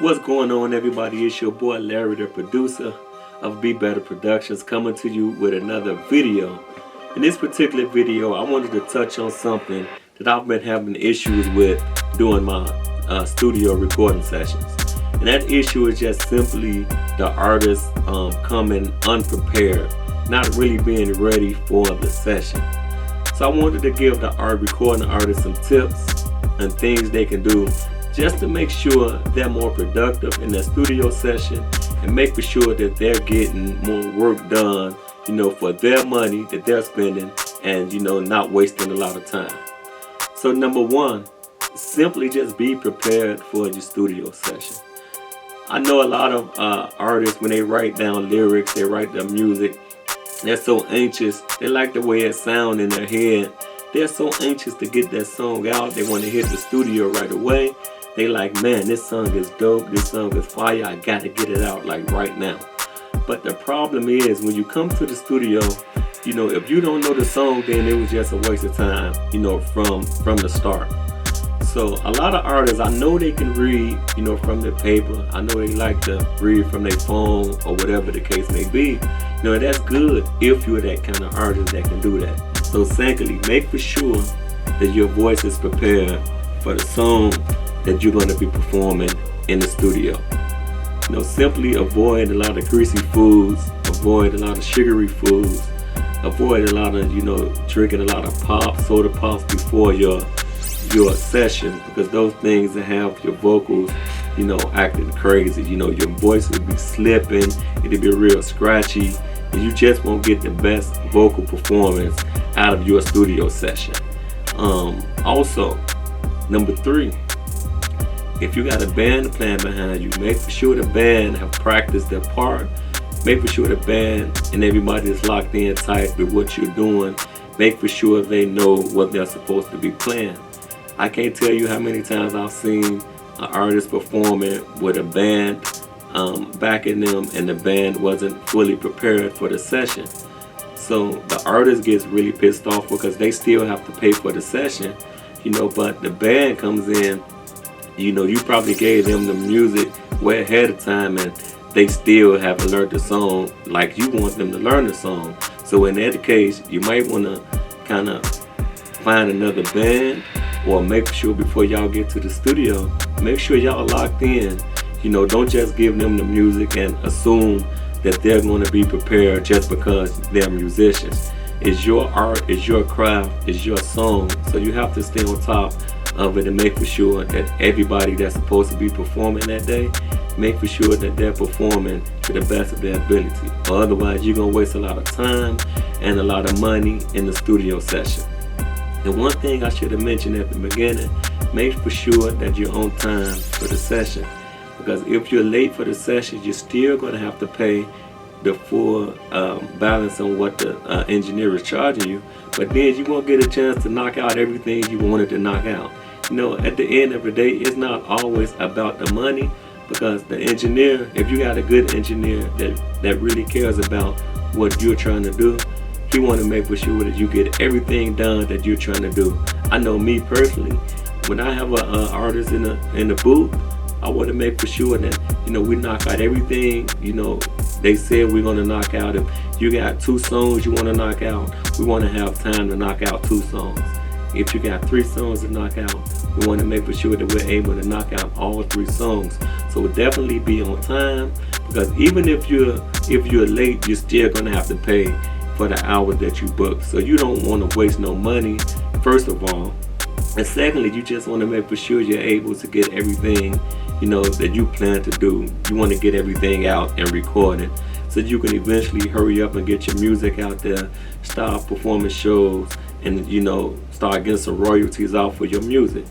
What's going on, everybody? It's your boy Larry, the producer of Be Better Productions, coming to you with another video. In this particular video, I wanted to touch on something that I've been having issues with during my studio recording sessions. And that issue is just simply the artist coming unprepared, not really being ready for the session. So I wanted to give the recording artist some tips and things they can do just to make sure they're more productive in their studio session and making sure that they're getting more work done, for their money that they're spending and, not wasting a lot of time. So number one, simply just be prepared for your studio session. I know a lot of artists, when they write down lyrics, they write their music, they're so anxious. They like the way it sounds in their head. They're so anxious to get that song out. They want to hit the studio right away. They like, man, this song is dope. This song is fire. I got to get it out like right now. But the problem is when you come to the studio, if you don't know the song, then it was just a waste of time, from the start. So a lot of artists, I know they can read, from the paper. I know they like to read from their phone or whatever the case may be. That's good if you're that kind of artist that can do that. So secondly, make for sure that your voice is prepared for the song that you're going to be performing in the studio. Simply avoid a lot of greasy foods, avoid a lot of sugary foods, avoid a lot of, drinking a lot of soda pops before your session, because those things that have your vocals, acting crazy. Your voice will be slipping, it'll be real scratchy, and you just won't get the best vocal performance out of your studio session. Also, number three, if you got a band playing behind you, make sure the band have practiced their part. Make sure the band and everybody is locked in tight with what you're doing. Make sure they know what they're supposed to be playing. I can't tell you how many times I've seen an artist performing with a band backing them, and the band wasn't fully prepared for the session. So the artist gets really pissed off because they still have to pay for the session, but the band comes in, you probably gave them the music way ahead of time and they still haven't learned the song like you want them to learn the song. So in that case, you might want to kind of find another band, or make sure before y'all get to the studio, make sure y'all locked in. Don't just give them the music and assume that they're going to be prepared just because they're musicians. It's your art, it's your craft, it's your song. So you have to stay on top of it and make for sure that everybody that's supposed to be performing that day, make for sure that they're performing to the best of their ability. Or otherwise, you're going to waste a lot of time and a lot of money in the studio session. And one thing I should have mentioned at the beginning, make for sure that you're on time for the session. Because if you're late for the session, you're still going to have to pay the full balance on what the engineer is charging you. But then you won't get a chance to knock out everything you wanted to knock out. At the end of the day, it's not always about the money, because the engineer, if you got a good engineer that really cares about what you're trying to do, he want to make for sure that you get everything done that you're trying to do. I know me personally, when I have an artist in the booth, I want to make for sure that we knock out everything they said we're going to knock out. If you got 2 songs you want to knock out, we want to have time to knock out 2 songs. If you got 3 songs to knock out, we want to make for sure that we're able to knock out all 3 songs. So we'll definitely be on time, because even if you're late, you're still going to have to pay for the hours that you booked. So you don't want to waste no money, first of all. And secondly, you just want to make for sure you're able to get everything that you plan to do. You want to get everything out and record it so you can eventually hurry up and get your music out there, start performing shows, and start getting some royalties off of your music.